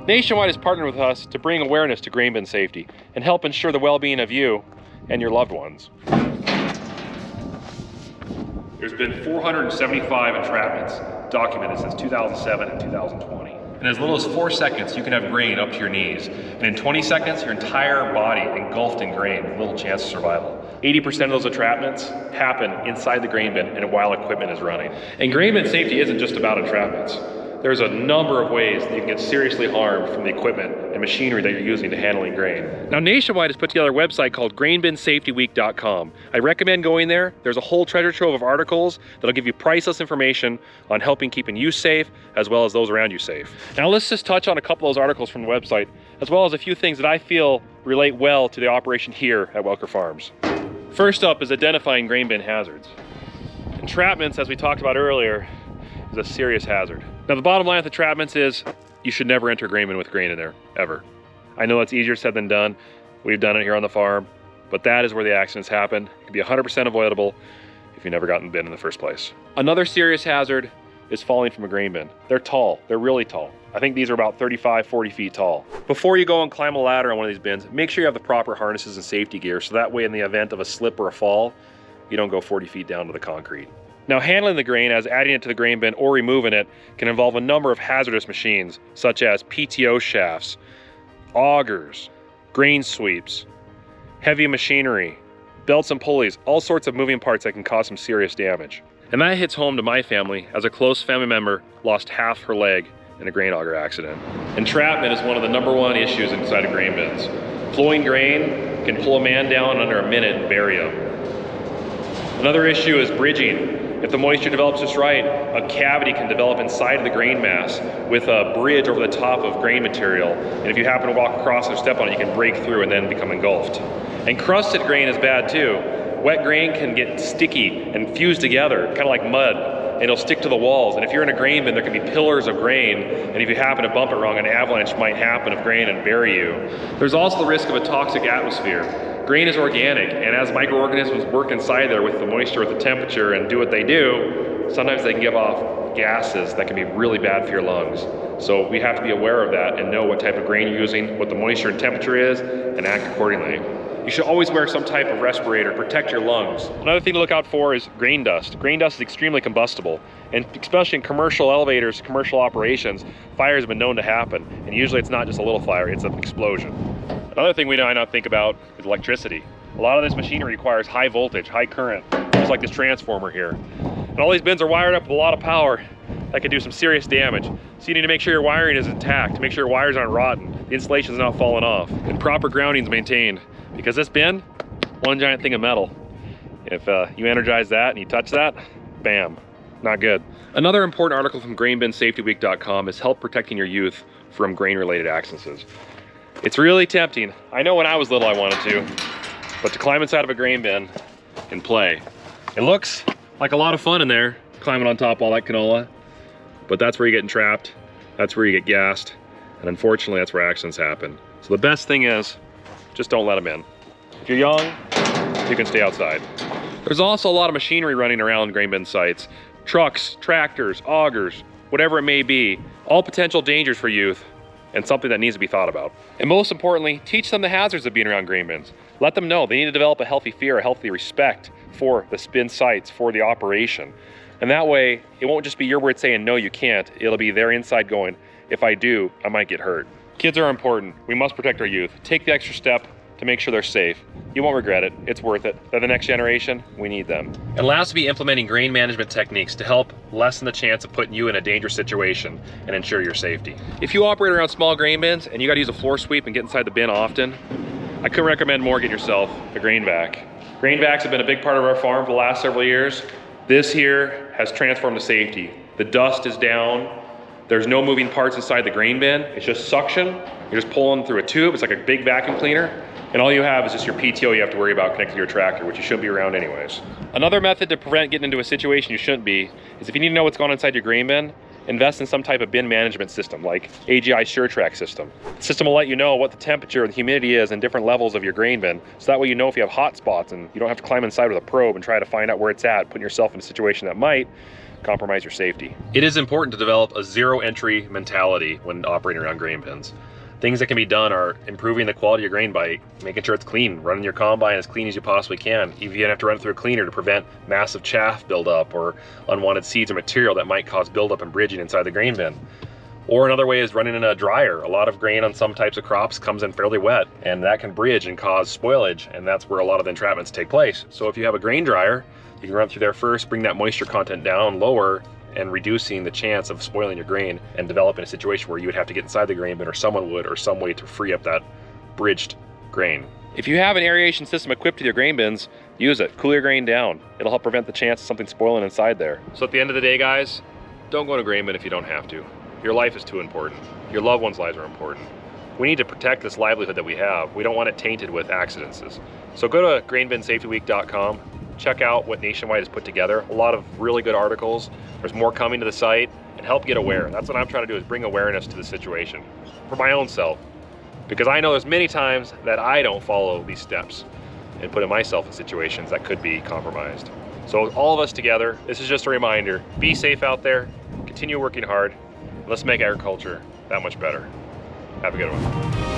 Nationwide has partnered with us to bring awareness to grain bin safety and help ensure the well-being of you and your loved ones. There's been 475 entrapments documented since 2007 and 2020. In as little as 4 seconds, you can have grain up to your knees. And in 20 seconds, your entire body engulfed in grain with little chance of survival. 80% of those entrapments happen inside the grain bin and while equipment is running. And grain bin safety isn't just about entrapments. There's a number of ways that you can get seriously harmed from the equipment and machinery that you're using to handling grain. Now, Nationwide has put together a website called grainbinsafetyweek.com. I recommend going there. There's a whole treasure trove of articles that'll give you priceless information on helping keeping you safe as well as those around you safe. Now, let's just touch on a couple of those articles from the website, as well as a few things that I feel relate well to the operation here at Welker Farms. First up is identifying grain bin hazards. Entrapments, as we talked about earlier, is a serious hazard. Now, the bottom line with entrapments is you should never enter a grain bin with grain in there, ever. I know it's easier said than done. We've done it here on the farm, but that is where the accidents happen. It can be 100% avoidable if you never got in the bin in the first place. Another serious hazard is falling from a grain bin. They're tall, they're really tall. I think these are about 35, 40 feet tall. Before you go and climb a ladder on one of these bins, make sure you have the proper harnesses and safety gear, so that way in the event of a slip or a fall, you don't go 40 feet down to the concrete. Now, handling the grain, as adding it to the grain bin or removing it, can involve a number of hazardous machines, such as PTO shafts, augers, grain sweeps, heavy machinery, belts and pulleys, all sorts of moving parts that can cause some serious damage. And that hits home to my family, as a close family member lost half her leg in a grain auger accident. Entrapment is one of the #1 issues inside of grain bins. Flowing grain can pull a man down under a minute and bury him. Another issue is bridging. If the moisture develops just right, a cavity can develop inside of the grain mass with a bridge over the top of grain material. And if you happen to walk across or step on it, you can break through and then become engulfed. And crusted grain is bad too. Wet grain can get sticky and fuse together, kind of like mud, and it'll stick to the walls. And if you're in a grain bin, there can be pillars of grain, and if you happen to bump it wrong, an avalanche might happen of grain and bury you. There's also the risk of a toxic atmosphere. Grain is organic, and as microorganisms work inside there with the moisture, with the temperature, and do what they do, sometimes they can give off gases that can be really bad for your lungs. So we have to be aware of that and know what type of grain you're using, what the moisture and temperature is, and act accordingly. You should always wear some type of respirator, protect your lungs. Another thing to look out for is grain dust. Grain dust is extremely combustible, and especially in commercial elevators, commercial operations, fires have been known to happen, and usually it's not just a little fire, it's an explosion. Another thing we might not think about is electricity. A lot of this machinery requires high voltage, high current, just like this transformer here. And all these bins are wired up with a lot of power that can do some serious damage. So you need to make sure your wiring is intact, make sure your wires aren't rotten, the insulation's not falling off, and proper grounding is maintained. Because this bin, one giant thing of metal. If you energize that and you touch that, bam, not good. Another important article from grainbinsafetyweek.com is help protecting your youth from grain-related accidents. It's really tempting. I know when I was little I wanted to, but to climb inside of a grain bin and play. It looks like a lot of fun in there, climbing on top of all that canola, but that's where you get entrapped, that's where you get gassed, and unfortunately that's where accidents happen. So the best thing is, just don't let them in. If you're young, you can stay outside. There's also a lot of machinery running around grain bin sites. Trucks, tractors, augers, whatever it may be, all potential dangers for youth and something that needs to be thought about. And most importantly, teach them the hazards of being around grain bins. Let them know they need to develop a healthy fear, a healthy respect for the bin sites, for the operation. And that way, it won't just be your word saying, no, you can't. It'll be their inside going, if I do, I might get hurt. Kids are important. We must protect our youth. Take the extra step to make sure they're safe. You won't regret it. It's worth it. They're the next generation. We need them. And last, be implementing grain management techniques to help lessen the chance of putting you in a dangerous situation and ensure your safety. If you operate around small grain bins and you got to use a floor sweep and get inside the bin often, I couldn't recommend more getting yourself a grain vac. Grain vacs have been a big part of our farm for the last several years. This here has transformed to safety. The dust is down. There's no moving parts inside the grain bin. It's just suction. You're just pulling through a tube. It's like a big vacuum cleaner. And all you have is just your PTO you have to worry about connected to your tractor, which you shouldn't be around anyways. Another method to prevent getting into a situation you shouldn't be is if you need to know what's going on inside your grain bin, invest in some type of bin management system like AGI SureTrack system. The system will let you know what the temperature and humidity is in different levels of your grain bin, so that way you know if you have hot spots and you don't have to climb inside with a probe and try to find out where it's at, putting yourself in a situation that might compromise your safety. It is important to develop a zero entry mentality when operating around grain bins. Things that can be done are improving the quality of your grain by making sure it's clean, running your combine as clean as you possibly can. Even if you have to run it through a cleaner to prevent massive chaff buildup or unwanted seeds or material that might cause buildup and bridging inside the grain bin. Or another way is running in a dryer. A lot of grain on some types of crops comes in fairly wet, and that can bridge and cause spoilage, and that's where a lot of the entrapments take place. So if you have a grain dryer, you can run through there first, bring that moisture content down lower, and reducing the chance of spoiling your grain and developing a situation where you would have to get inside the grain bin, or someone would, or some way to free up that bridged grain. If you have an aeration system equipped with your grain bins, use it. Cool your grain down. It'll help prevent the chance of something spoiling inside there. So at the end of the day, guys, don't go to grain bin if you don't have to. Your life is too important. Your loved ones' lives are important. We need to protect this livelihood that we have. We don't want it tainted with accidents. So go to grainbinsafetyweek.com. Check out what Nationwide has put together. A lot of really good articles. There's more coming to the site, and help get aware. That's what I'm trying to do, is bring awareness to the situation for my own self. Because I know there's many times that I don't follow these steps and putting myself in situations that could be compromised. So all of us together, this is just a reminder, be safe out there, continue working hard, and let's make agriculture that much better. Have a good one.